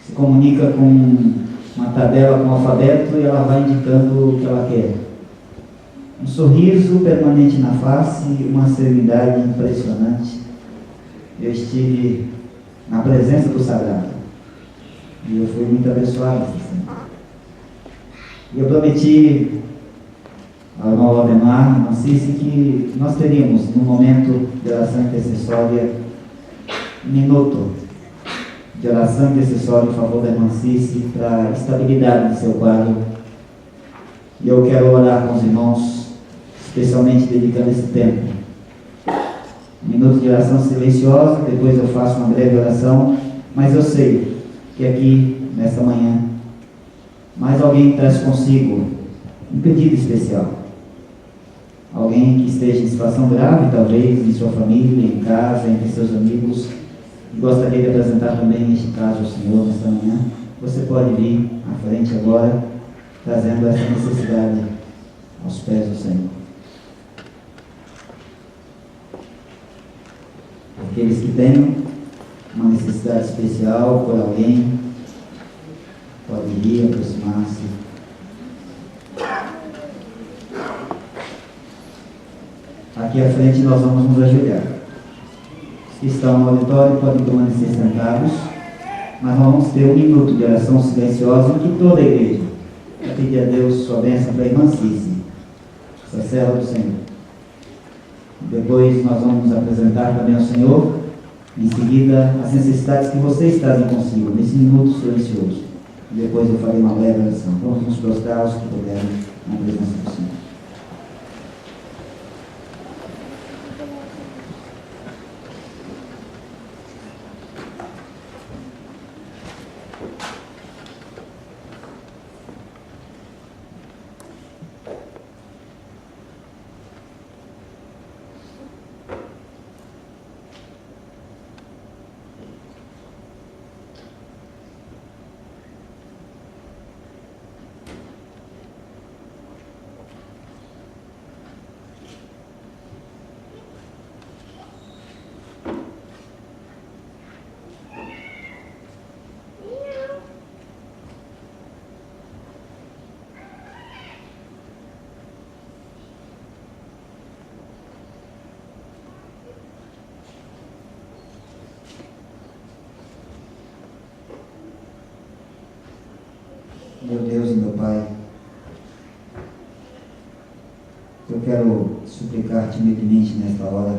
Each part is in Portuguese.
Se comunica com uma tabela, com um alfabeto, e ela vai indicando o que ela quer. Um sorriso permanente na face, uma serenidade impressionante. Eu estive na presença do Sagrado e eu fui muito abençoado. E eu prometi ao irmão Valdemar, Mancice, que nós teríamos, no momento de oração intercessória, um minuto de oração intercessória em favor da irmã Cici, para a estabilidade do seu quadro. E eu quero orar com os irmãos, especialmente dedicando esse tempo. Um minuto de oração silenciosa, depois eu faço uma breve oração, mas eu sei que aqui, nesta manhã, mais alguém traz consigo um pedido especial. Alguém que esteja em situação grave, talvez, em sua família, em casa, entre seus amigos. Gostaria de apresentar também este caso ao Senhor nesta manhã. Você pode vir à frente agora, trazendo essa necessidade aos pés do Senhor. Aqueles que tenham uma necessidade especial por alguém, podem vir, aproximar-se. Aqui à frente nós vamos nos ajoelhar. Os que estão no auditório podem permanecer sentados, mas nós vamos ter um minuto de oração silenciosa em que toda a igreja vai pedir a Deus sua bênção para a irmã Cici, essa serva do Senhor. Depois nós vamos apresentar também ao Senhor, em seguida, as necessidades que vocês trazem consigo, nesse minuto silencioso. E depois eu farei uma breve oração. Vamos nos prostrar os que puderem na presença do Senhor. Meu Deus e meu Pai, eu quero suplicar-te humildemente nesta hora,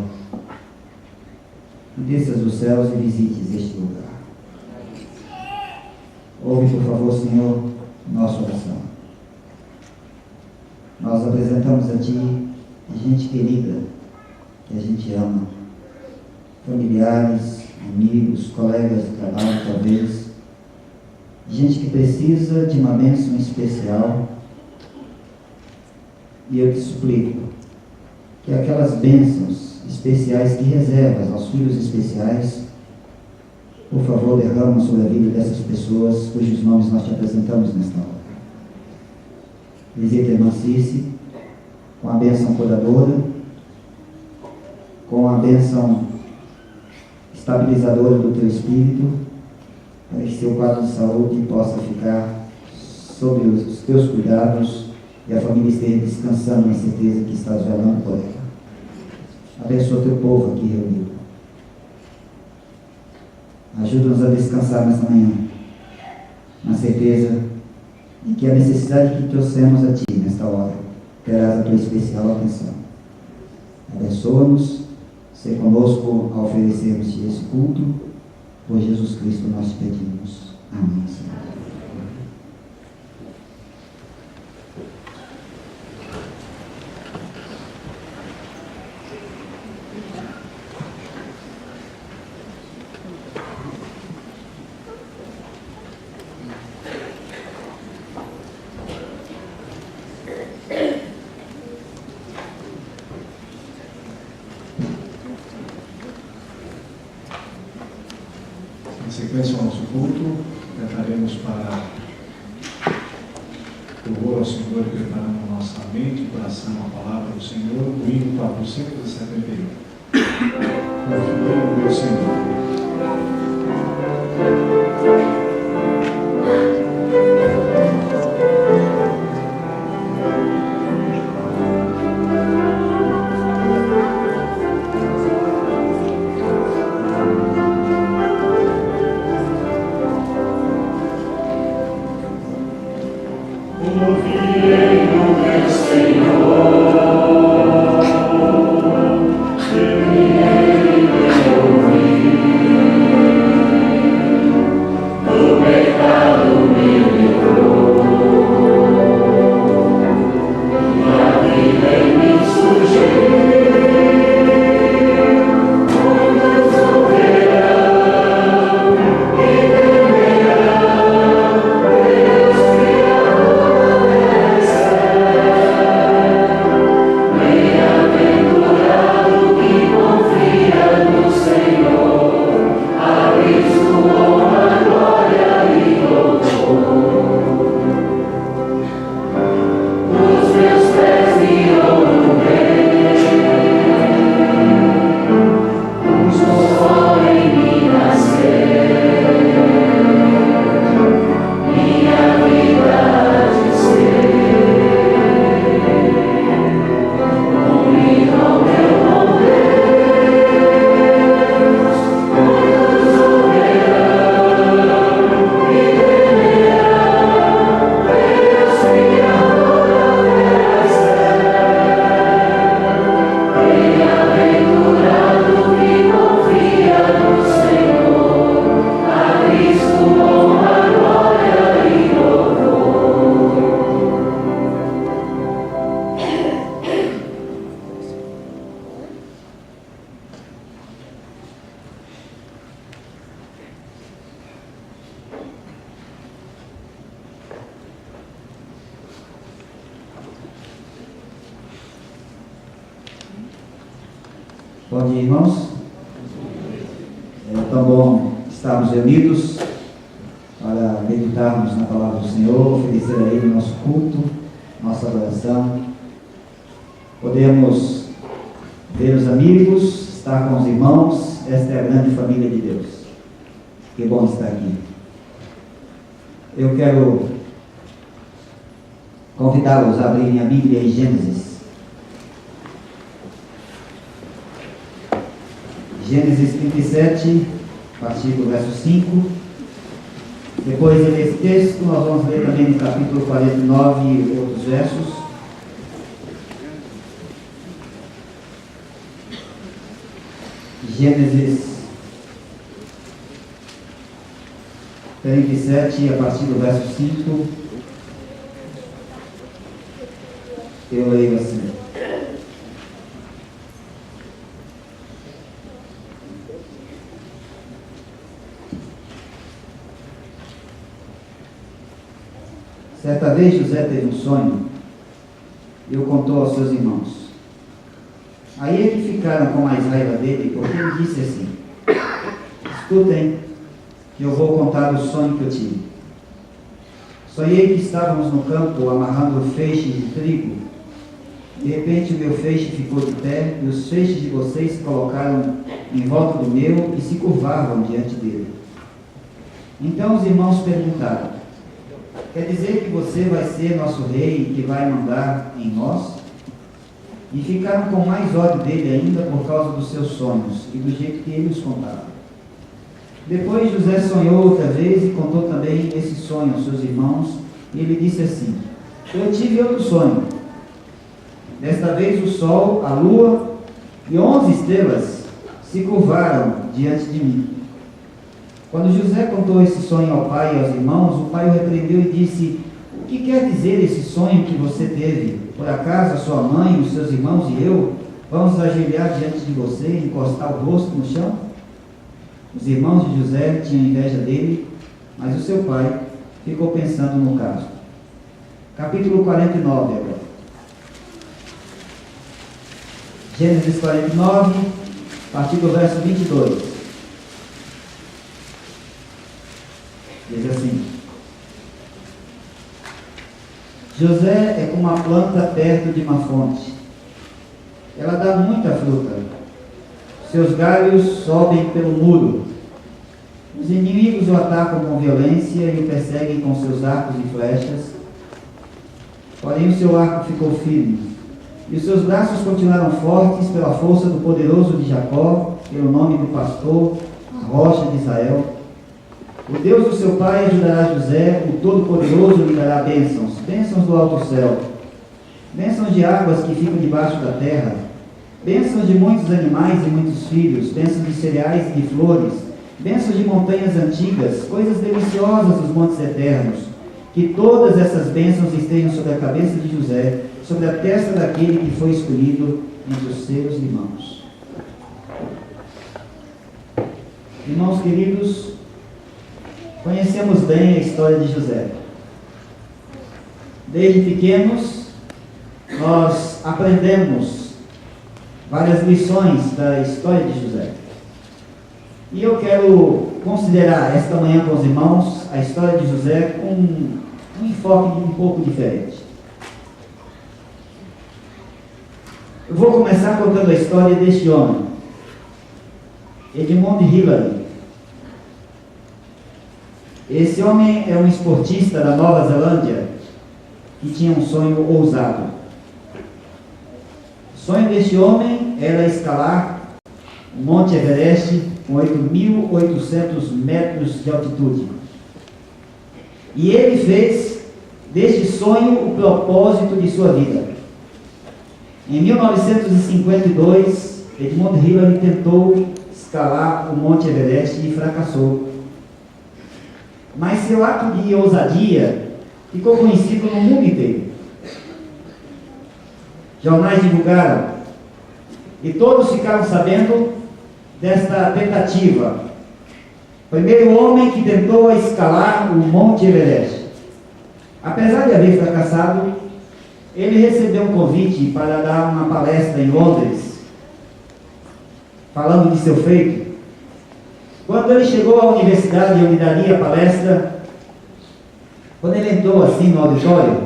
que desças dos céus e visites este lugar. Ouve, por favor, Senhor, nossa oração. Nós apresentamos a Ti gente querida, que a gente ama, familiares, amigos, colegas de trabalho, talvez, gente que precisa de uma bênção especial. E eu te suplico que aquelas bênçãos especiais que reservas aos filhos especiais, por favor, derrama sobre a vida dessas pessoas cujos nomes nós te apresentamos nesta hora. Visita a irmã Cici com a bênção curadora, com a bênção estabilizadora do teu espírito, para que seu quadro de saúde possa ficar sob os teus cuidados e a família esteja descansando na certeza que estás velando por ela. Abençoa teu povo aqui reunido. Ajuda-nos a descansar nesta manhã, na certeza de que a necessidade que trouxemos a Ti nesta hora terás a Tua especial atenção. Abençoa-nos, se conosco ao oferecermos-te esse culto. Por Jesus Cristo nós te pedimos. Amém, Senhor. Em sequência ao nosso culto, cantaremos para louvor ao Senhor, preparando a nossa mente e coração a palavra do Senhor, o hino 471. Confiei no meu Senhor. Bom dia, irmãos. É tão bom estarmos reunidos para meditarmos na palavra do Senhor, oferecer a Ele nosso culto, nossa adoração. Podemos ver os amigos, estar com os irmãos. Esta é a grande família de Deus. Que bom estar aqui. Eu quero convidá-los a abrirem a Bíblia em Gênesis. Gênesis 37, a partir do verso 5. Depois de ler esse texto, nós vamos ler também no capítulo 49 outros versos. Gênesis 37, a partir do verso 5. Eu leio assim. Certa vez José teve um sonho e o contou aos seus irmãos. Aí é que ficaram com mais raiva dele, porque ele disse assim: escutem, que eu vou contar o sonho que eu tive. Sonhei que estávamos no campo amarrando feixes de trigo. De repente o meu feixe ficou de pé e os feixes de vocês se colocaram em volta do meu e se curvavam diante dele. Então os irmãos perguntaram: quer dizer que você vai ser nosso rei e que vai mandar em nós? E ficaram com mais ódio dele ainda por causa dos seus sonhos e do jeito que ele os contava. Depois José sonhou outra vez e contou também esse sonho aos seus irmãos, e ele disse assim: eu tive outro sonho. Desta vez o sol, a lua e 11 estrelas se curvaram diante de mim. Quando José contou esse sonho ao pai e aos irmãos, o pai o repreendeu e disse: o que quer dizer esse sonho que você teve? Por acaso a sua mãe, os seus irmãos e eu vamos ajoelhar diante de você e encostar o rosto no chão? Os irmãos de José tinham inveja dele, mas o seu pai ficou pensando no caso. Capítulo 49 agora. Gênesis 49, a partir do verso 22. Diz assim: José é como uma planta perto de uma fonte. Ela dá muita fruta. Seus galhos sobem pelo muro. Os inimigos o atacam com violência e o perseguem com seus arcos e flechas. Porém o seu arco ficou firme, e os seus braços continuaram fortes pela força do poderoso de Jacó, pelo nome do pastor, a rocha de Israel. O Deus do seu pai ajudará José, o Todo-Poderoso lhe dará bênçãos, bênçãos do alto céu, bênçãos de águas que ficam debaixo da terra, bênçãos de muitos animais e muitos filhos, bênçãos de cereais e de flores, bênçãos de montanhas antigas, coisas deliciosas dos montes eternos. Que todas essas bênçãos estejam sobre a cabeça de José, sobre a testa daquele que foi escolhido entre os seus irmãos. Irmãos queridos, conhecemos bem a história de José. Desde pequenos, nós aprendemos várias lições da história de José. E eu quero considerar esta manhã com os irmãos a história de José com um enfoque um pouco diferente. Eu vou começar contando a história deste homem, Edmund Hillary. Esse homem é um esportista da Nova Zelândia que tinha um sonho ousado. O sonho deste homem era escalar o Monte Everest com 8.800 metros de altitude. E ele fez deste sonho o propósito de sua vida. Em 1952, Edmund Hillary tentou escalar o Monte Everest e fracassou. Mas seu ato de ousadia ficou conhecido no mundo inteiro. Jornais divulgaram e todos ficaram sabendo desta tentativa. Primeiro homem que tentou escalar o Monte Everest. Apesar de haver fracassado, ele recebeu um convite para dar uma palestra em Londres. falando de seu feito. Quando ele chegou à universidade onde daria a palestra, quando ele entrou assim no auditório,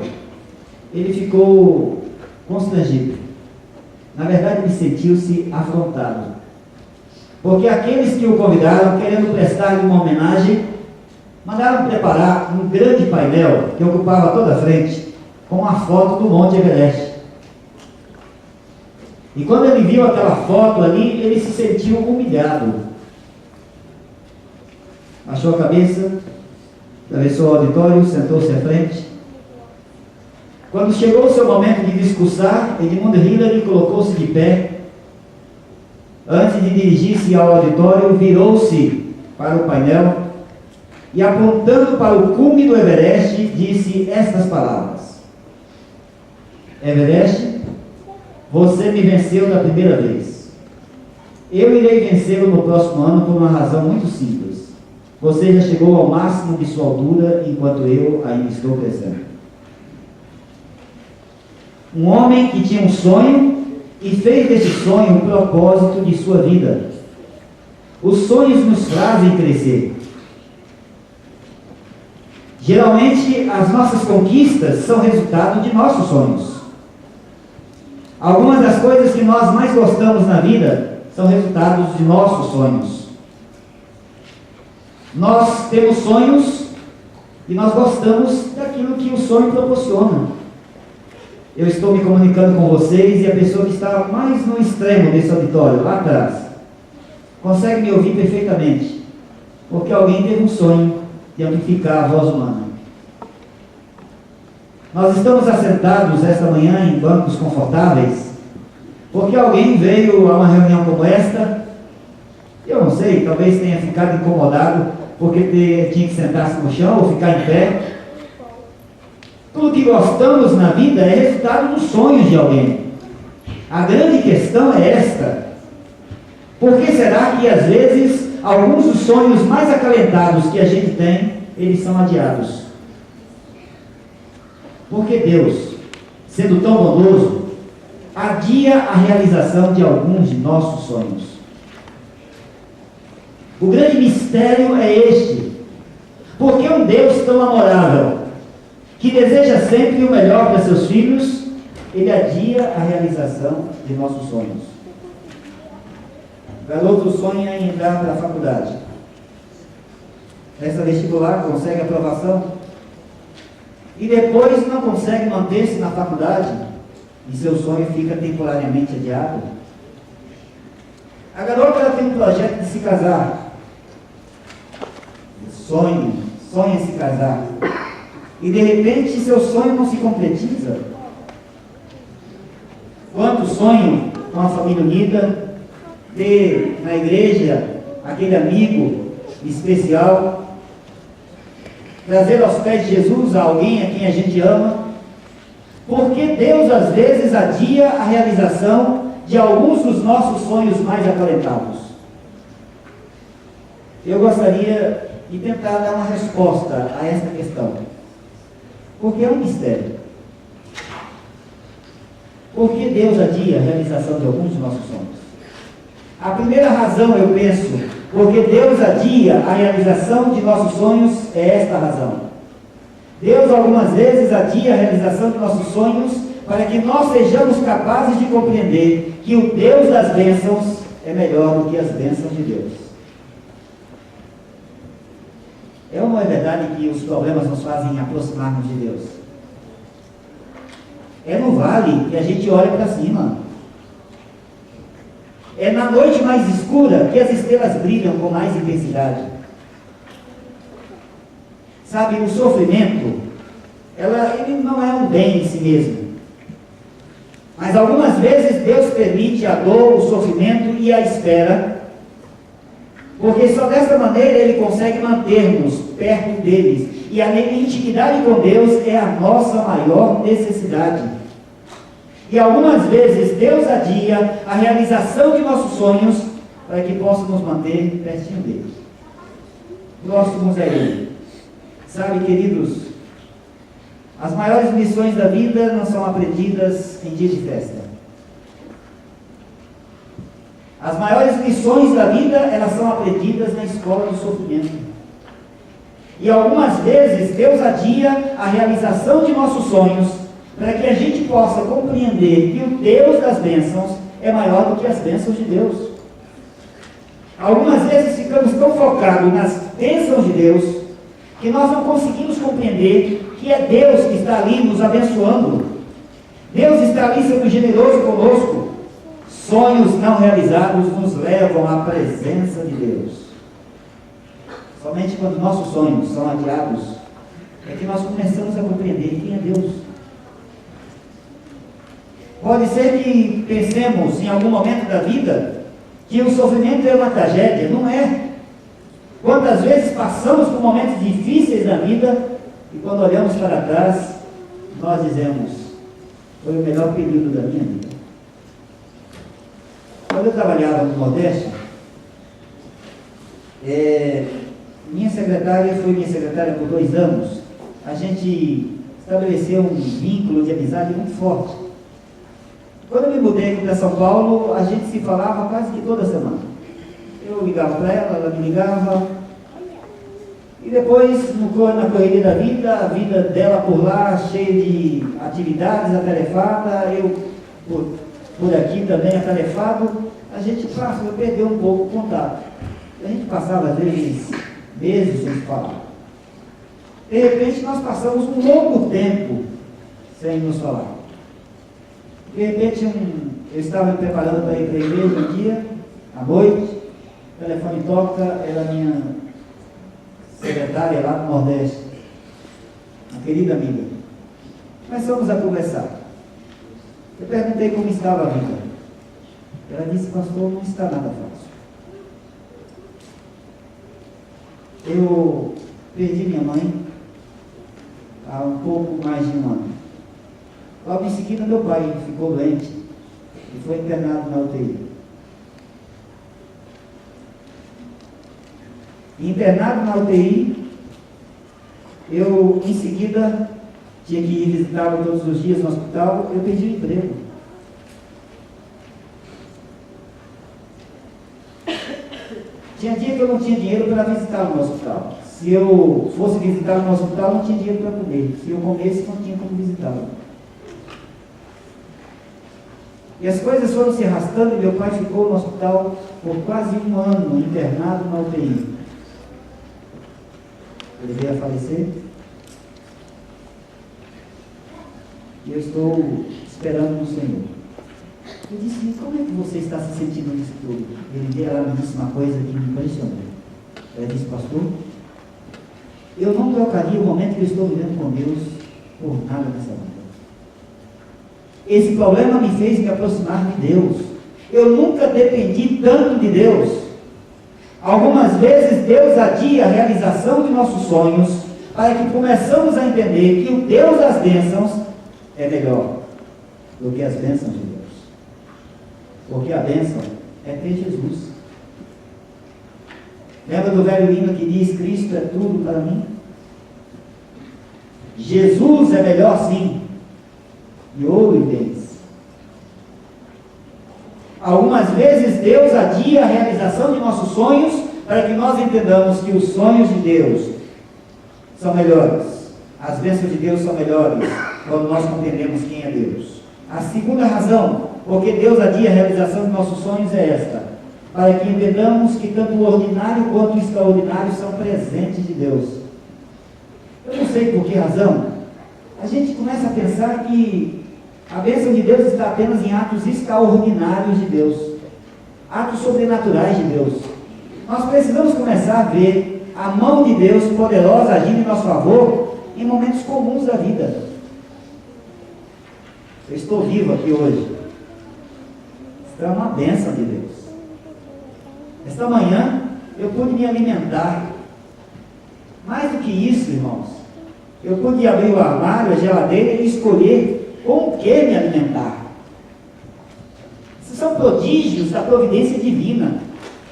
ele ficou constrangido. Na verdade, ele sentiu-se afrontado. Porque aqueles que o convidaram, querendo prestar-lhe uma homenagem, mandaram preparar um grande painel que ocupava toda a frente, com a foto do Monte Everest. E quando ele viu aquela foto ali, ele se sentiu humilhado. Baixou a cabeça, atravessou o auditório, sentou-se à frente. Quando chegou o seu momento de discursar, Edmund Hillary colocou-se de pé. Antes de dirigir-se ao auditório, virou-se para o painel e, apontando para o cume do Everest, disse estas palavras: Everest, você me venceu da primeira vez. Eu irei vencê-lo no próximo ano por uma razão muito simples. Você já chegou ao máximo de sua altura, enquanto eu ainda estou crescendo. Um homem que tinha um sonho e fez desse sonho um propósito de sua vida. Os sonhos nos fazem crescer. Geralmente, as nossas conquistas são resultado de nossos sonhos. Algumas das coisas que nós mais gostamos na vida são resultados de nossos sonhos. Nós temos sonhos e nós gostamos daquilo que o sonho proporciona. Eu estou me comunicando com vocês e a pessoa que está mais no extremo desse auditório, lá atrás, consegue me ouvir perfeitamente, porque alguém teve um sonho de amplificar a voz humana. Nós estamos assentados esta manhã em bancos confortáveis, porque alguém veio a uma reunião como esta, eu não sei, talvez tenha ficado incomodado, porque tinha que sentar-se no chão ou ficar em pé. Tudo que gostamos na vida é resultado dos sonhos de alguém. A grande questão é esta: por que será que às vezes alguns dos sonhos mais acalentados que a gente tem, eles são adiados? Porque Deus, sendo tão bondoso, adia a realização de alguns de nossos sonhos. O grande mistério é este: por que um Deus tão amorável, que deseja sempre o melhor para seus filhos, ele adia a realização de nossos sonhos? O garoto sonha em entrar para a faculdade. Presta vestibular, consegue aprovação, e depois não consegue manter-se na faculdade, e seu sonho fica temporariamente adiado. A garota ela tem um projeto de se casar. Sonha em se casar. E de repente seu sonho não se concretiza. Quanto sonho com a família unida, ter na igreja aquele amigo especial, trazer aos pés de Jesus alguém a quem a gente ama. Porque Deus às vezes adia a realização de alguns dos nossos sonhos mais acalentados? Eu gostaria de tentar dar uma resposta a esta questão, porque é um mistério. Por que Deus adia a realização de alguns dos nossos sonhos? A primeira razão, eu penso, porque Deus adia a realização de nossos sonhos, é esta razão. Deus algumas vezes adia a realização de nossos sonhos para que nós sejamos capazes de compreender que o Deus das bênçãos é melhor do que as bênçãos de Deus. É ou não é verdade que os problemas nos fazem aproximar-nos de Deus? É no vale que a gente olha para cima. É na noite mais escura que as estrelas brilham com mais intensidade. Sabe, o sofrimento, ele não é um bem em si mesmo. Mas algumas vezes Deus permite a dor, o sofrimento e a espera, porque só dessa maneira Ele consegue manter-nos perto deles. E a intimidade com Deus é a nossa maior necessidade. E algumas vezes Deus adia a realização de nossos sonhos para que possamos nos manter pertinho dele, próximos a Ele. Sabe, queridos, as maiores lições da vida não são aprendidas em dia de festa. As maiores lições da vida, elas são aprendidas na escola do sofrimento. E algumas vezes Deus adia a realização de nossos sonhos para que a gente possa compreender que o Deus das bênçãos é maior do que as bênçãos de Deus. Algumas vezes ficamos tão focados nas bênçãos de Deus que nós não conseguimos compreender que é Deus que está ali nos abençoando. Deus está ali sendo generoso conosco. Sonhos não realizados nos levam à presença de Deus. Somente quando nossos sonhos são adiados é que nós começamos a compreender quem é Deus. Pode ser que pensemos em algum momento da vida que o sofrimento é uma tragédia. Não é. Quantas vezes passamos por momentos difíceis na vida e quando olhamos para trás, nós dizemos, foi o melhor período da minha vida. Quando eu trabalhava no Nordeste, minha secretária foi minha secretária por 2 anos. A gente estabeleceu um vínculo de amizade muito forte. Quando eu me mudei aqui para São Paulo, a gente se falava quase que toda semana. Eu ligava para ela, ela me ligava. E depois, na correria da vida, a vida dela por lá, cheia de atividades, atarefada, eu por aqui também atarefado, a gente perdeu um pouco o contato. A gente passava, às vezes, meses sem se falar. De repente, nós passamos um longo tempo sem nos falar. De repente, eu estava me preparando para ir para a igreja um dia, à noite, o telefone toca, era minha secretária lá no Nordeste, uma querida amiga. Começamos a conversar. Eu perguntei como estava a vida. Ela disse, pastor, não está nada fácil. Eu perdi minha mãe há um pouco mais de um ano. Logo em seguida, meu pai ficou doente e foi internado na UTI. Internado na UTI, eu, em seguida, tinha que ir visitá-lo todos os dias no hospital, eu perdi o emprego. Tinha dia que eu não tinha dinheiro para visitá-lo no hospital. Se eu fosse visitá-lo no hospital, não tinha dinheiro para comer. Se eu comesse, não tinha como visitá-lo. E as coisas foram se arrastando e meu pai ficou no hospital por quase um ano, internado na UTI. Ele veio a falecer. E eu estou esperando no Senhor. Eu disse, como é que você está se sentindo nisso tudo? Ela me disse uma coisa que me impressionou. Ela disse, pastor, eu não trocaria o momento que eu estou vivendo com Deus por nada nessa vida. Esse problema me fez me aproximar de Deus. Eu nunca dependi tanto de Deus. Algumas vezes Deus adia a realização de nossos sonhos para que começamos a entender que o Deus das bênçãos é melhor do que as bênçãos de Deus. Porque a bênção é ter Jesus. Lembra do velho hino que diz, Cristo é tudo para mim? Jesus é melhor sim, de ouro e bens. Algumas vezes Deus adia a realização de nossos sonhos para que nós entendamos que os sonhos de Deus são melhores. As bênçãos de Deus são melhores quando nós compreendemos quem é Deus. A segunda razão, porque Deus adia a realização de nossos sonhos é esta: para que entendamos que tanto o ordinário quanto o extraordinário são presentes de Deus. Eu não sei por que razão, a gente começa a pensar que a bênção de Deus está apenas em atos extraordinários de Deus, atos sobrenaturais de Deus. Nós precisamos começar a ver a mão de Deus poderosa agindo em nosso favor em momentos comuns da vida. Eu estou vivo aqui hoje. Isso é uma bênção de Deus. Esta manhã eu pude me alimentar. Mais do que isso, irmãos, eu pude abrir o armário, a geladeira e escolher com o que me alimentar. Esses são prodígios da providência divina.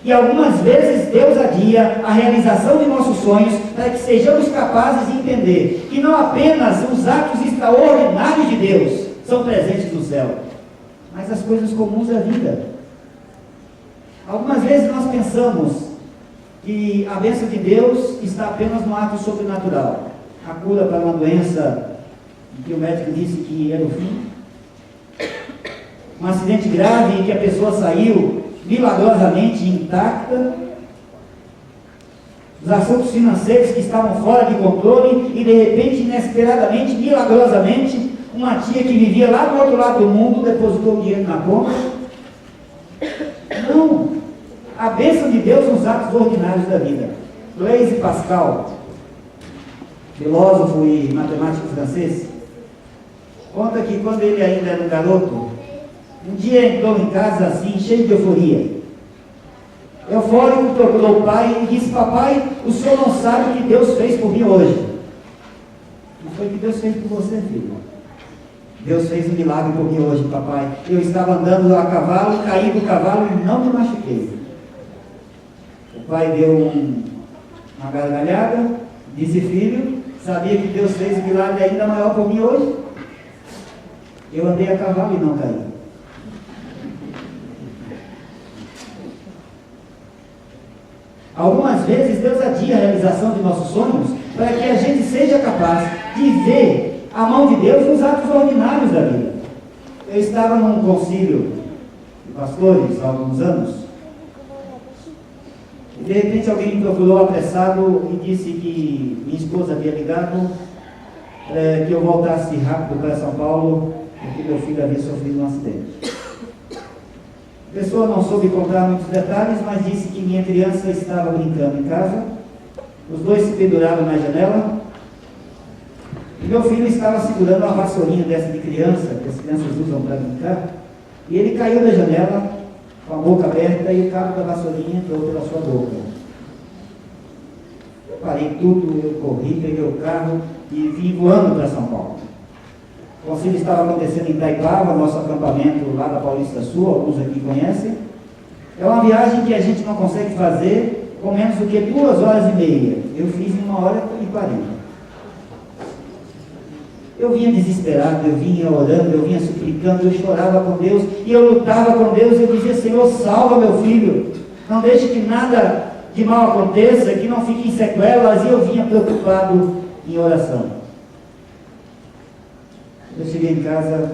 E algumas vezes Deus adia a realização de nossos sonhos para que sejamos capazes de entender que não apenas os atos extraordinários de Deus são presentes no céu, mas as coisas comuns da vida. Algumas vezes nós pensamos que a bênção de Deus está apenas no ato sobrenatural. A cura para uma doença que o médico disse que era o fim. Um acidente grave em que a pessoa saiu milagrosamente intacta. Os assuntos financeiros que estavam fora de controle e de repente, inesperadamente, milagrosamente, uma tia que vivia lá do outro lado do mundo depositou o dinheiro na conta. Não. A bênção de Deus nos atos ordinários da vida. Blaise Pascal, filósofo e matemático francês, conta que quando ele ainda era um garoto, um dia entrou em casa assim, cheio de euforia. Eufórico, procurou o pai e disse: papai, o senhor não sabe o que Deus fez por mim hoje. Não foi o que Deus fez por você, filho. Deus fez um milagre por mim hoje, papai. Eu estava andando a cavalo, caí do cavalo e não me machuquei. O pai deu uma gargalhada, disse: filho, sabia que Deus fez um milagre ainda maior por mim hoje? Eu andei a cavalo e não caí. Algumas vezes Deus adia a realização de nossos sonhos para que a gente seja capaz de ver a mão de Deus nos atos ordinários da vida. Eu estava num concílio de pastores há alguns anos e de repente alguém me procurou apressado e disse que minha esposa havia ligado que eu voltasse rápido para São Paulo porque meu filho havia sofrido um acidente. A pessoa não soube contar muitos detalhes, mas disse que minha criança estava brincando em casa, os dois se penduraram na janela, e meu filho estava segurando uma vassourinha dessa de criança, que as crianças usam para brincar, e ele caiu da janela, com a boca aberta, e o cabo da vassourinha entrou pela sua boca. Eu parei tudo, eu corri, peguei o carro e vim voando para São Paulo. O concílio estava acontecendo em Itaipava, nosso acampamento lá da Paulista Sul, alguns aqui conhecem. É uma viagem que a gente não consegue fazer com menos do que 2 horas e meia. Eu fiz em 1h40. Eu vinha desesperado, eu vinha orando, eu vinha suplicando, eu chorava com Deus, e eu lutava com Deus, eu dizia: Senhor, salva meu filho, não deixe que nada de mal aconteça, que não fique em sequelas, e eu vinha preocupado em oração. Eu cheguei em casa,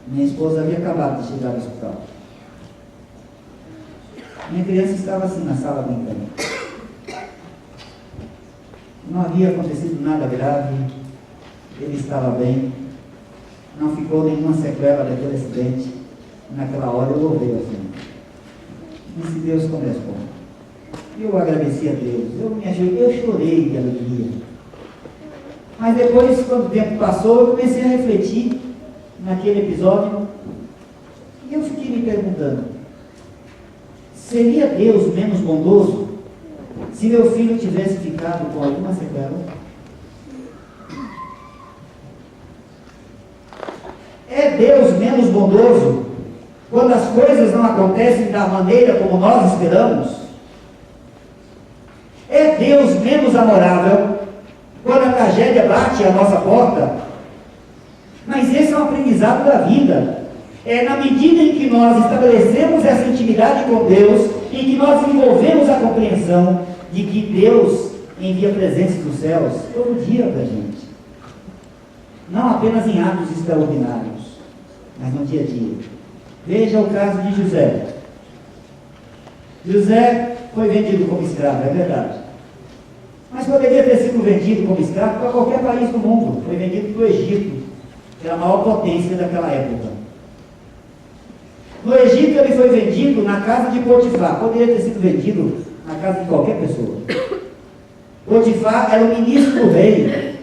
minha esposa havia acabado de chegar do hospital. Minha criança estava assim na sala brincando. Não havia acontecido nada grave, ele estava bem, não ficou nenhuma sequela daquele acidente. Naquela hora eu louvei ao Senhor. Disse: Deus corresponde. Eu agradeci a Deus, eu chorei de alegria. Mas depois, quando o tempo passou, eu comecei a refletir naquele episódio e eu fiquei me perguntando: seria Deus menos bondoso se meu filho tivesse ficado com alguma sequela? É Deus menos bondoso quando as coisas não acontecem da maneira como nós esperamos? É Deus menos amorável quando a tragédia bate à nossa porta? Mas esse é um aprendizado da vida. É na medida em que nós estabelecemos essa intimidade com Deus e que nós desenvolvemos a compreensão de que Deus envia presentes dos céus todo dia para a gente. Não apenas em atos extraordinários, mas no dia a dia. Veja o caso de José. José foi vendido como escravo, é verdade. Mas poderia ter sido vendido como escravo para qualquer país do mundo. Foi vendido para o Egito, que era a maior potência daquela época. No Egito ele foi vendido na casa de Potifar. Poderia ter sido vendido na casa de qualquer pessoa. Potifar era o ministro do rei.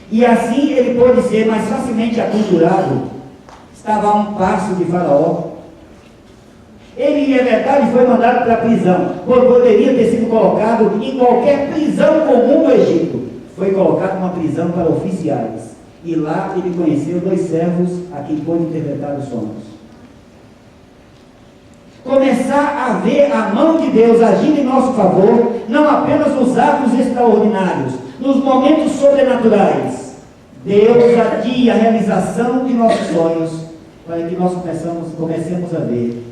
E assim ele pôde ser mais facilmente aculturado. Estava a um passo de Faraó. Ele, é verdade, foi mandado para a prisão. Poderia ter sido colocado em qualquer prisão comum do Egito. Foi colocado numa prisão para oficiais. E lá ele conheceu 2 servos a quem pôde interpretar os sonhos. Começar a ver a mão de Deus agindo em nosso favor, não apenas nos atos extraordinários, nos momentos sobrenaturais. Deus adia a realização de nossos sonhos para que nós comecemos a ver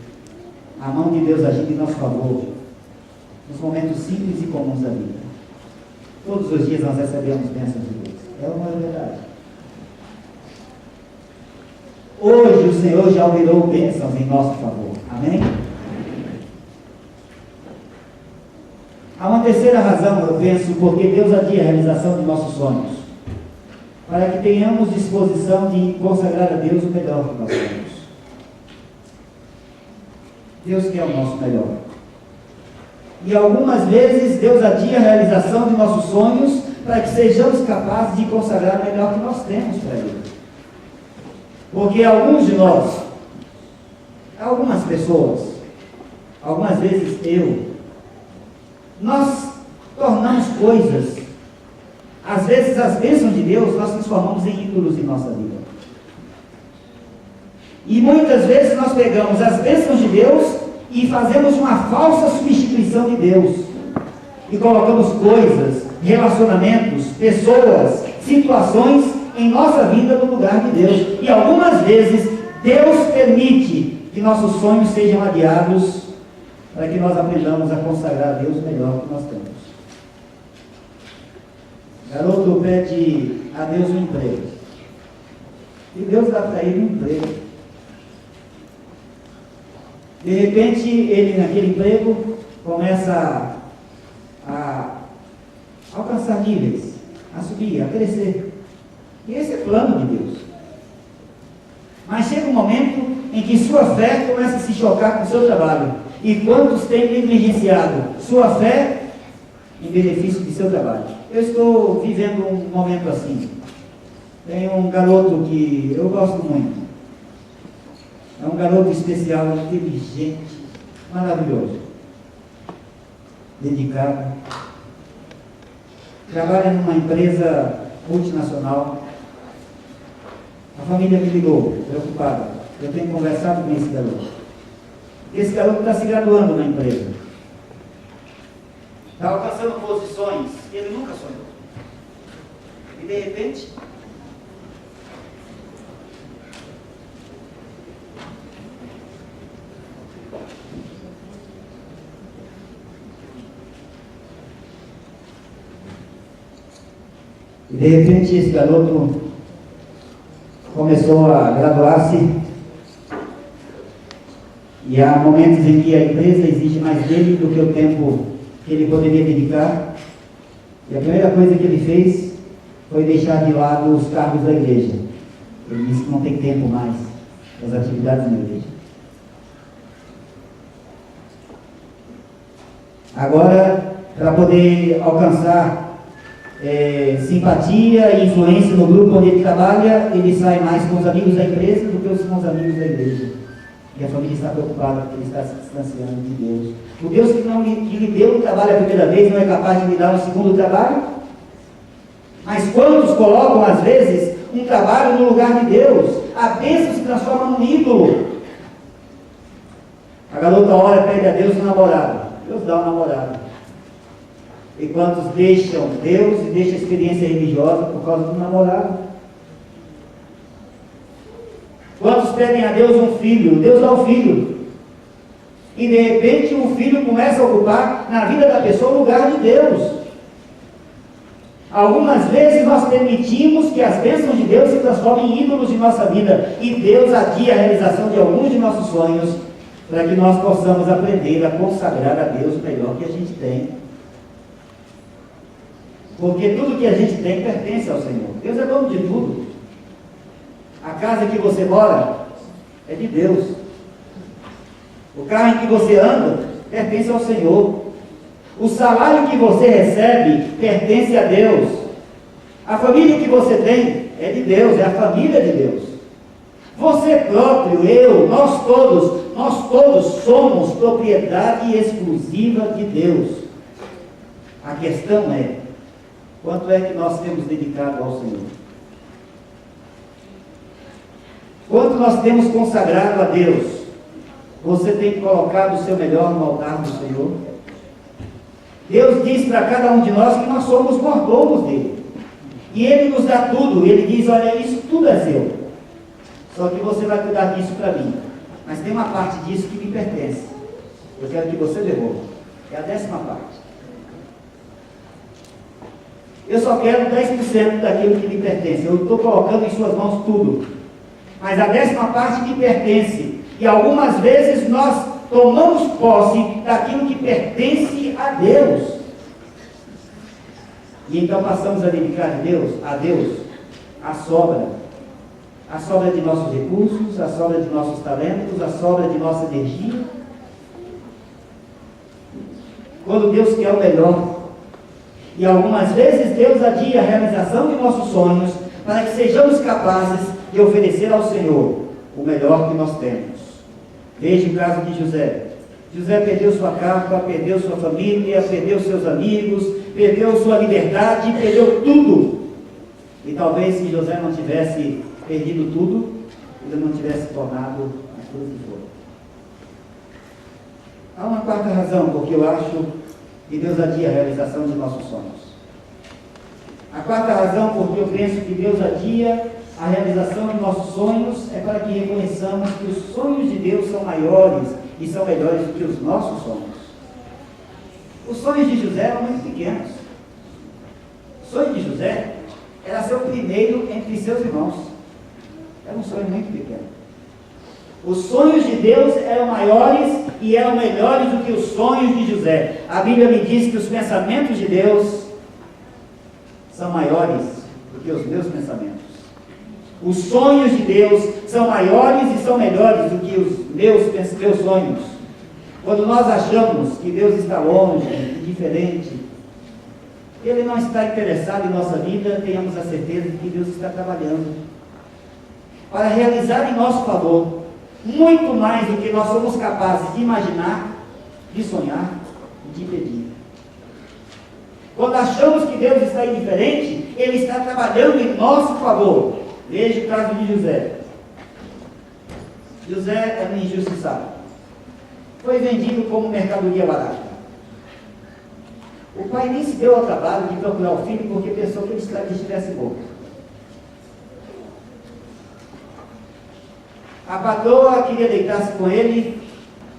a mão de Deus agindo em nosso favor, nos momentos simples e comuns da vida. Todos os dias nós recebemos bênçãos de Deus. É uma verdade. Hoje o Senhor já operou bênçãos em nosso favor. Amém? Há uma terceira razão, eu penso, porque Deus adia a realização de nossos sonhos, para que tenhamos disposição de consagrar a Deus o melhor que nós temos. Deus quer o nosso melhor. E algumas vezes Deus adia a realização de nossos sonhos para que sejamos capazes de consagrar o melhor que nós temos para Ele. Porque alguns de nós, algumas pessoas, algumas vezes nós tornamos coisas, às vezes as bênçãos de Deus, nós transformamos em ídolos em nossa vida. E muitas vezes nós pegamos as bênçãos de Deus e fazemos uma falsa substituição de Deus. E colocamos coisas, relacionamentos, pessoas, situações em nossa vida no lugar de Deus. E algumas vezes Deus permite que nossos sonhos sejam adiados para que nós aprendamos a consagrar a Deus o melhor que nós temos. O garoto pede a Deus um emprego. E Deus dá para ele um emprego. De repente, ele naquele emprego começa a alcançar níveis, a subir, a crescer. E esse é plano de Deus. Mas chega um momento em que sua fé começa a se chocar com o seu trabalho. E quantos têm negligenciado sua fé em benefício de seu trabalho? Eu estou vivendo um momento assim. Tem um garoto que eu gosto muito. É um garoto especial, inteligente, maravilhoso, dedicado. Trabalha numa empresa multinacional. A família me ligou, preocupada. Eu tenho conversado com esse garoto. Esse garoto está se graduando na empresa. Está alcançando posições que ele nunca sonhou. E de repente, esse garoto começou a graduar-se e há momentos em que a empresa exige mais dele do que o tempo que ele poderia dedicar. E a primeira coisa que ele fez foi deixar de lado os cargos da igreja. Ele disse que não tem tempo mais das atividades na igreja. Agora, para poder alcançar simpatia e influência no grupo onde ele trabalha, ele sai mais com os amigos da empresa do que com os amigos da igreja. E a família está preocupada porque ele está se distanciando de Deus. O Deus que lhe deu um trabalho a primeira vez não é capaz de lhe dar um segundo trabalho? Mas quantos colocam, às vezes, um trabalho no lugar de Deus? A bênção se transforma num ídolo. A garota ora e pede a Deus um namorado. Deus dá um namorado. E quantos deixam Deus e deixam a experiência religiosa por causa do namorado? Quantos pedem a Deus um filho? Deus dá um filho. E de repente o filho começa a ocupar na vida da pessoa o lugar de Deus. Algumas vezes nós permitimos que as bênçãos de Deus se transformem em ídolos de nossa vida. E Deus adia a realização de alguns de nossos sonhos para que nós possamos aprender a consagrar a Deus o melhor que a gente tem. Porque tudo que a gente tem pertence ao Senhor. Deus é dono de tudo. A casa que você mora é de Deus. O carro em que você anda pertence ao Senhor. O salário que você recebe pertence a Deus. A família que você tem é de Deus, é a família de Deus. Você próprio, eu, nós todos somos propriedade exclusiva de Deus. A questão é, quanto é que nós temos dedicado ao Senhor? Quanto nós temos consagrado a Deus? Você tem colocado o seu melhor no altar do Senhor? Deus diz para cada um de nós que nós somos mordomos dele. E Ele nos dá tudo. Ele diz, olha, isso tudo é seu. Só que você vai cuidar disso para mim. Mas tem uma parte disso que me pertence. Eu quero que você devolva. É a 10ª parte. Eu só quero 10% daquilo que me pertence. Eu estou colocando em suas mãos tudo. Mas a 10ª parte me pertence. E algumas vezes nós tomamos posse daquilo que pertence a Deus. E então passamos a dedicar a Deus a sobra. A sobra de nossos recursos, a sobra de nossos talentos, a sobra de nossa energia. Quando Deus quer o melhor. E algumas vezes Deus adia a realização de nossos sonhos para que sejamos capazes de oferecer ao Senhor o melhor que nós temos. Veja o caso de José. José perdeu sua capa, perdeu sua família, perdeu seus amigos, perdeu sua liberdade, perdeu tudo. E talvez se José não tivesse perdido tudo, ele não tivesse tornado as coisas que foram. Há uma 4ª razão porque eu acho que Deus adia a realização de nossos sonhos. A 4ª razão porque eu penso que Deus adia a realização de nossos sonhos é para que reconheçamos que os sonhos de Deus são maiores e são melhores do que os nossos sonhos. Os sonhos de José eram muito pequenos. O sonho de José era ser o primeiro entre seus irmãos. Era um sonho muito pequeno. Os sonhos de Deus eram maiores e eram melhores do que os sonhos de José. A Bíblia me diz que os pensamentos de Deus são maiores do que os meus pensamentos. Os sonhos de Deus são maiores e são melhores do que os meus sonhos. Quando nós achamos que Deus está longe, indiferente, Ele não está interessado em nossa vida, tenhamos a certeza de que Deus está trabalhando para realizar em nosso favor muito mais do que nós somos capazes de imaginar, de sonhar e de pedir. Quando achamos que Deus está indiferente, Ele está trabalhando em nosso favor. Veja o caso de José. José era um injustiçado. Foi vendido como mercadoria barata. O pai nem se deu ao trabalho de procurar o filho porque pensou que ele estivesse morto. A patroa queria deitar-se com ele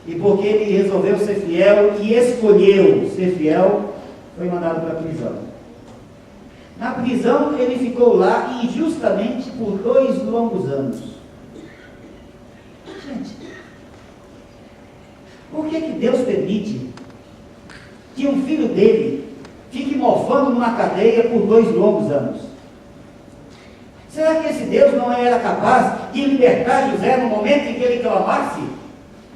e porque ele resolveu ser fiel e escolheu ser fiel, foi mandado para a prisão. Na prisão ele ficou lá injustamente por 2 longos anos. Gente, por que Deus permite que um filho dele fique mofando numa cadeia por 2 longos anos? Será que esse Deus não era capaz de libertar José no momento em que ele clamasse?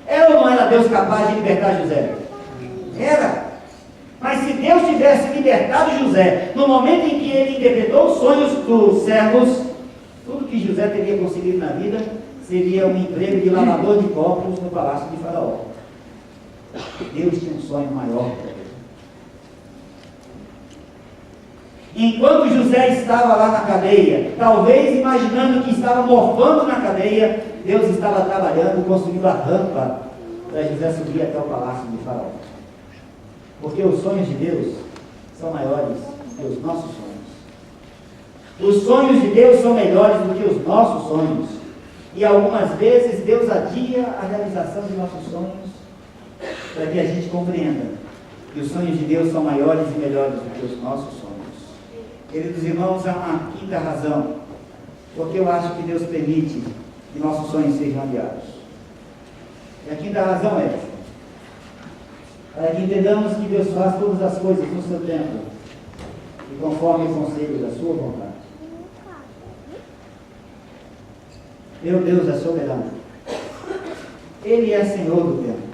Era ou não era Deus capaz de libertar José? Era. Mas se Deus tivesse libertado José no momento em que ele interpretou os sonhos dos servos, tudo que José teria conseguido na vida seria um emprego de lavador de copos no palácio de Faraó. Deus tinha um sonho maior para ele. Enquanto José estava lá na cadeia, talvez imaginando que estava morfando na cadeia, Deus estava trabalhando, construindo a rampa para José subir até o palácio de Faraó. Porque os sonhos de Deus são maiores do que os nossos sonhos. Os sonhos de Deus são melhores do que os nossos sonhos. E algumas vezes Deus adia a realização de nossos sonhos para que a gente compreenda que os sonhos de Deus são maiores e melhores do que os nossos sonhos. Queridos irmãos, há uma 5ª razão porque eu acho que Deus permite que nossos sonhos sejam adiados. E a 5ª razão é essa: para que entendamos que Deus faz todas as coisas no seu tempo e conforme o conselho da sua vontade. Meu Deus é soberano. Ele é Senhor do tempo.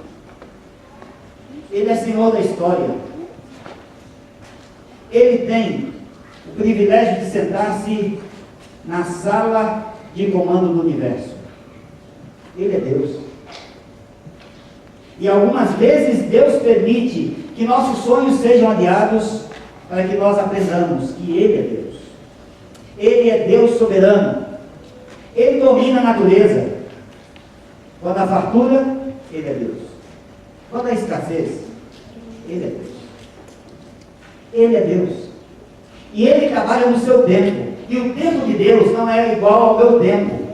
Ele é Senhor da história. Ele tem o privilégio de sentar-se na sala de comando do universo. Ele é Deus. E algumas vezes Deus permite que nossos sonhos sejam adiados para que nós aprendamos que Ele é Deus. Ele é Deus soberano. Ele domina a natureza. Quando há fartura, Ele é Deus. Quando há escassez, Ele é Deus. Ele é Deus. E Ele trabalha no seu tempo. E o tempo de Deus não é igual ao meu tempo.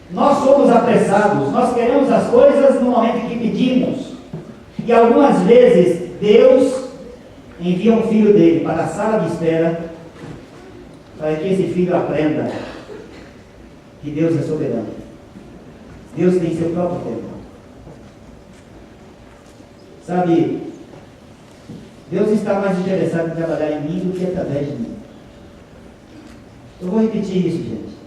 Nós somos apressados, nós queremos as coisas no momento em que pedimos. E algumas vezes Deus envia um filho dele para a sala de espera, para que esse filho aprenda que Deus é soberano. Deus tem seu próprio tempo. Sabe, Deus está mais interessado em trabalhar em mim do que através de mim. Eu vou repetir isso, gente.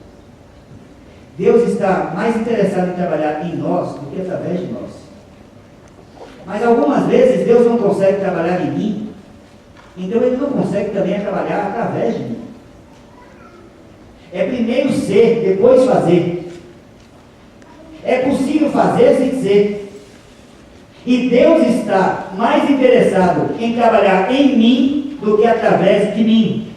Deus está mais interessado em trabalhar em nós do que através de nós. Mas algumas vezes Deus não consegue trabalhar em mim, então Ele não consegue também trabalhar através de mim. É primeiro ser, depois fazer. É possível fazer sem ser. E Deus está mais interessado em trabalhar em mim do que através de mim.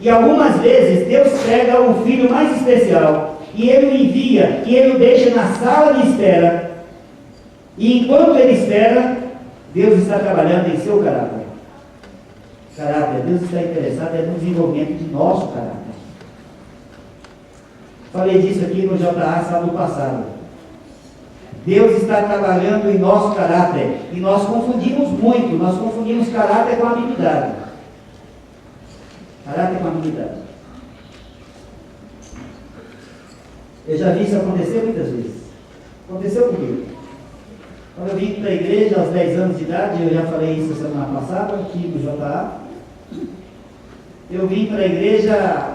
E algumas vezes Deus pega o filho mais especial e Ele o envia e Ele o deixa na sala de espera. E enquanto Ele espera, Deus está trabalhando em seu caráter. Deus está interessado no desenvolvimento de nosso caráter. Falei disso aqui no JA sábado passado. Deus está trabalhando em nosso caráter. E nós confundimos muito. Nós confundimos caráter com habilidade. Caráter com habilidade. Eu já vi isso acontecer muitas vezes. Aconteceu comigo. Quando eu vim para a igreja aos 10 anos de idade, eu já falei isso semana passada, aqui no JA. Eu vim para a igreja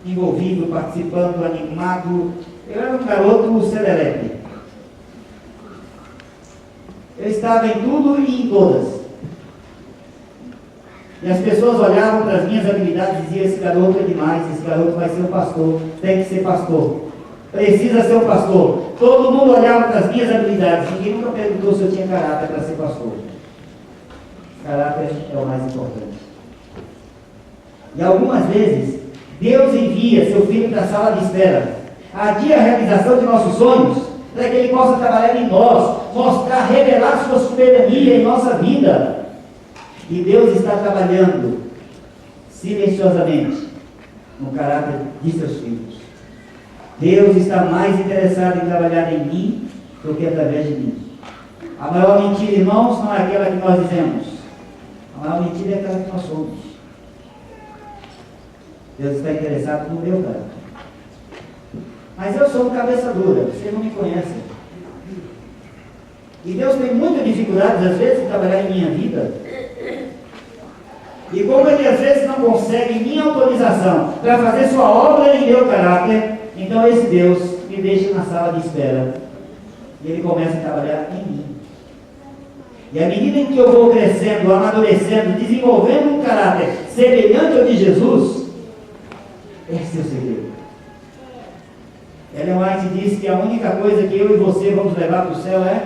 envolvido, participando, animado. Eu era um garoto serelepe. Eu estava em tudo e em todas. E as pessoas olhavam para as minhas habilidades e diziam: esse garoto é demais, esse garoto vai ser um pastor, tem que ser pastor, precisa ser um pastor. Todo mundo olhava para as minhas habilidades, ninguém nunca perguntou se eu tinha caráter para ser pastor. Caráter é o mais importante. E algumas vezes, Deus envia seu filho para a sala de espera, adia a realização de nossos sonhos, para que Ele possa trabalhar em nós, mostrar, revelar sua soberania em nossa vida. E Deus está trabalhando silenciosamente no caráter de seus filhos. Deus está mais interessado em trabalhar em mim do que através de mim. A maior mentira, irmãos, não é aquela que nós dizemos. A maior mentira é aquela que nós somos. Deus está interessado no meu caráter. Mas eu sou um cabeça dura, vocês não me conhecem. E Deus tem muita dificuldade, às vezes, em trabalhar em minha vida. E como Ele, às vezes, não consegue minha autorização para fazer sua obra em meu caráter, então esse Deus me deixa na sala de espera. E Ele começa a trabalhar em mim. E à medida em que eu vou crescendo, amadurecendo, desenvolvendo um caráter semelhante ao de Jesus, esse é o segredo. Ellen White disse que a única coisa que eu e você vamos levar para o céu é...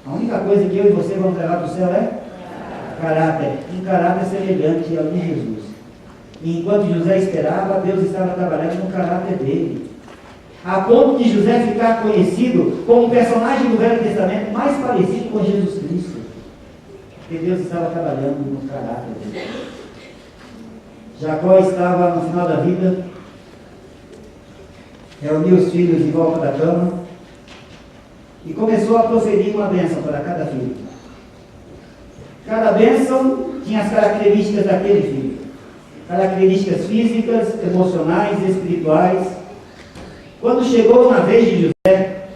A única coisa que eu e você vamos levar para o céu é caráter. Um caráter semelhante ao de Jesus. E enquanto José esperava, Deus estava trabalhando no caráter dele. A ponto de José ficar conhecido como um personagem do Velho Testamento mais parecido com Jesus Cristo. Porque Deus estava trabalhando no caráter dele. Jacó estava no final da vida, reuniu os filhos em volta da cama e começou a proferir uma bênção para cada filho. Cada bênção tinha as características daquele filho. Características físicas, emocionais, espirituais. Quando chegou na vez de José,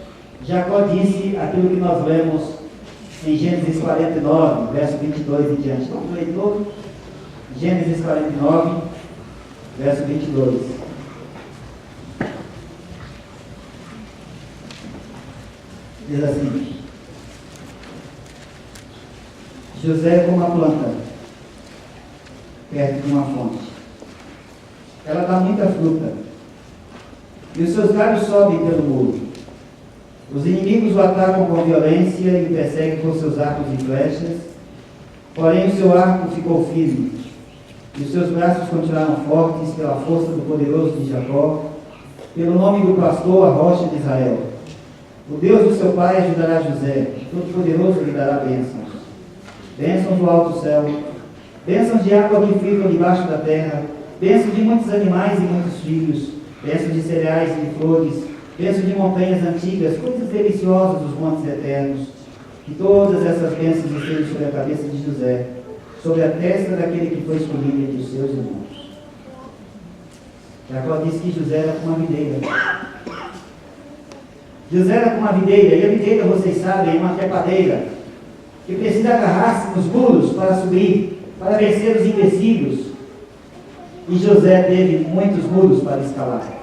Jacó disse aquilo que nós lemos em Gênesis 49, verso 22 em diante. Vamos ler todo? Gênesis 49, verso 22. Diz assim: José é como uma planta perto de uma fonte. Ela dá muita fruta, e os seus galhos sobem pelo muro. Os inimigos o atacam com violência e o perseguem com seus arcos e flechas, porém o seu arco ficou firme, e os seus braços continuaram fortes pela força do poderoso de Jacó, pelo nome do pastor, a rocha de Israel. O Deus do seu pai ajudará José, todo-poderoso lhe dará bênçãos. Bênçãos do alto céu, bênçãos de água que ficam debaixo da terra, bênçãos de muitos animais e muitos filhos, bênçãos de cereais e de flores, Penso de montanhas antigas, coisas deliciosas dos montes eternos, que todas essas bênçãos estejam sobre a cabeça de José, sobre a testa daquele que foi escolhido entre os seus irmãos. Jacó disse que José era como uma videira. José era como uma videira, e a videira, vocês sabem, é uma trepadeira, que precisa agarrar-se nos muros para subir, para vencer os empecilhos. E José teve muitos muros para escalar.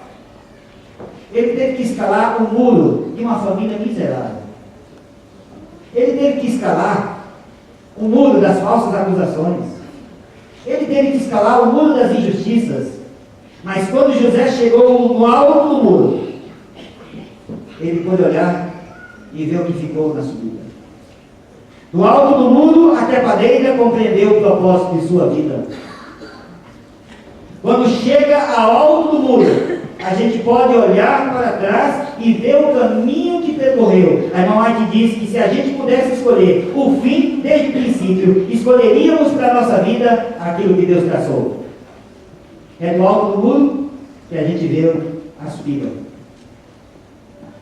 Ele teve que escalar o muro de uma família miserável. Ele teve que escalar o muro das falsas acusações. Ele teve que escalar o muro das injustiças. Mas quando José chegou no alto do muro, ele pôde olhar e ver o que ficou na subida. Do alto do muro, a trepadeira compreendeu o propósito de sua vida. Quando chega ao alto do muro, a gente pode olhar para trás e ver o caminho que percorreu. A irmã White disse que se a gente pudesse escolher o fim desde o princípio, escolheríamos para a nossa vida aquilo que Deus traçou. É do alto do muro que a gente vê a subida.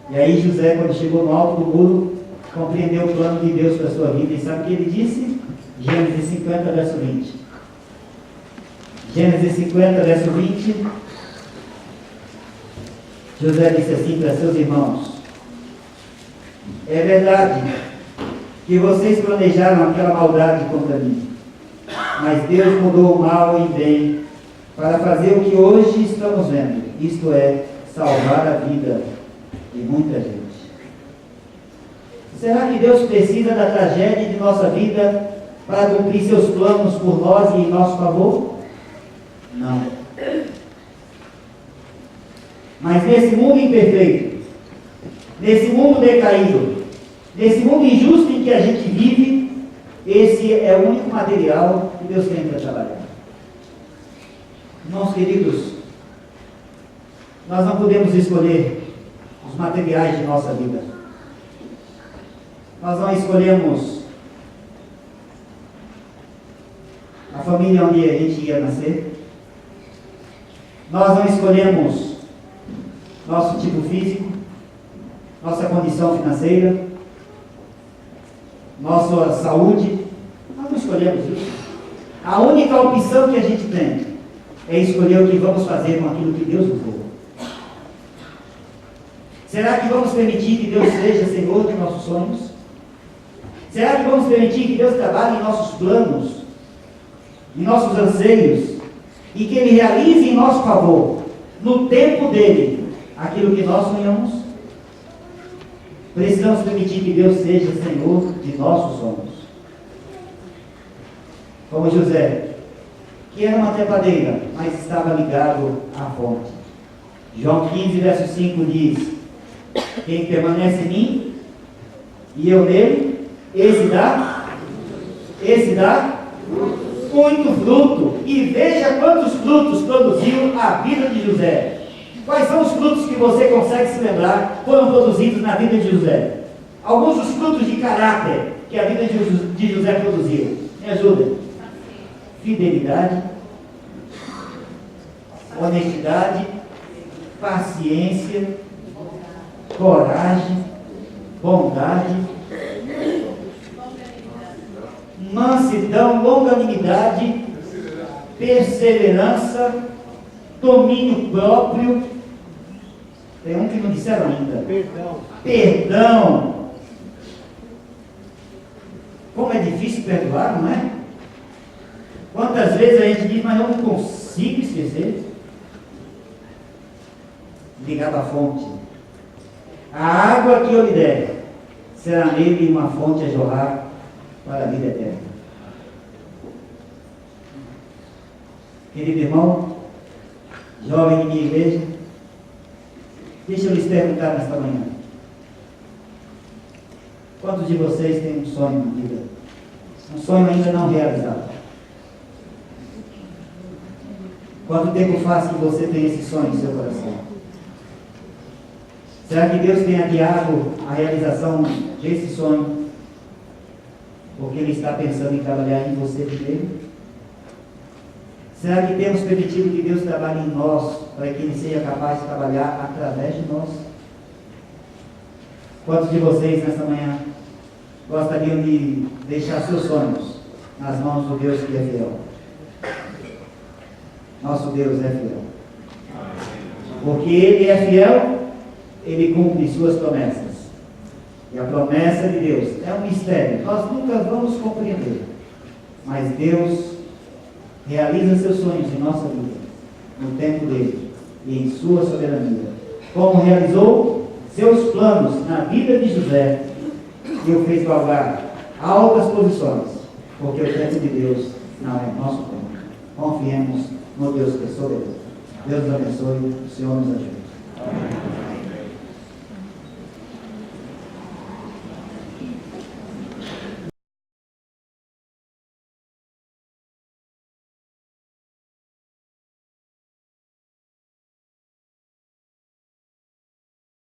E aí José, quando chegou no alto do muro, compreendeu o plano de Deus para a sua vida. E sabe o que ele disse? Gênesis 50, verso 20. Gênesis 50, verso 20. José disse assim para seus irmãos: é verdade que vocês planejaram aquela maldade contra mim, mas Deus mudou o mal em bem para fazer o que hoje estamos vendo, isto é, salvar a vida de muita gente. Será que Deus precisa da tragédia de nossa vida para cumprir seus planos por nós e em nosso favor? Não. Mas nesse mundo imperfeito, nesse mundo decaído, nesse mundo injusto em que a gente vive, esse é o único material que Deus tem para trabalhar. Irmãos queridos, nós não podemos escolher os materiais de nossa vida. Nós não escolhemos a família onde a gente ia nascer. Nós não escolhemos nosso tipo físico, nossa condição financeira, nossa saúde. Nós não escolhemos isso. A única opção que a gente tem é escolher o que vamos fazer com aquilo que Deus nos deu. Será que vamos permitir que Deus seja Senhor de nossos sonhos? Será que vamos permitir que Deus trabalhe em nossos planos, em nossos anseios, e que Ele realize em nosso favor, no tempo dEle, aquilo que nós sonhamos? Precisamos permitir que Deus seja Senhor de nossos sonhos. Como José, que era uma trepadeira, mas estava ligado à fonte. João 15, verso 5 diz: quem permanece em mim e eu nele, esse dá muito fruto. E veja quantos frutos produziu a vida de José. Quais são os frutos que você consegue se lembrar foram produzidos na vida de José? Alguns dos frutos de caráter que a vida de José produziu. Me ajuda. Fidelidade, honestidade, paciência, coragem, bondade, mansidão, longanimidade, perseverança, domínio próprio. Tem um que não disseram ainda. Perdão. Como é difícil perdoar, não é? Quantas vezes a gente diz, mas eu não consigo esquecer. Ligado à fonte. A água que eu lhe der será nele uma fonte a jorrar para a vida eterna. Querido irmão, jovem de minha igreja, deixa eu lhes perguntar nesta manhã: quantos de vocês têm um sonho na vida? Um sonho ainda não realizado? Quanto tempo faz que você tem esse sonho em seu coração? Será que Deus tem adiado a realização desse sonho porque Ele está pensando em trabalhar em você primeiro? Será que temos permitido que Deus trabalhe em nós para que Ele seja capaz de trabalhar através de nós? Quantos de vocês nessa manhã gostariam de deixar seus sonhos nas mãos do Deus que é fiel? Nosso Deus é fiel. Porque Ele é fiel, Ele cumpre suas promessas. E a promessa de Deus é um mistério, nós nunca vamos compreender. Mas Deus realiza seus sonhos em nossa vida, no tempo dele e em sua soberania. Como realizou seus planos na vida de José e o fez galgar altas posições, porque o tempo de Deus não é nosso tempo. Confiemos no Deus que é soberano. Deus nos abençoe, o Senhor nos ajude.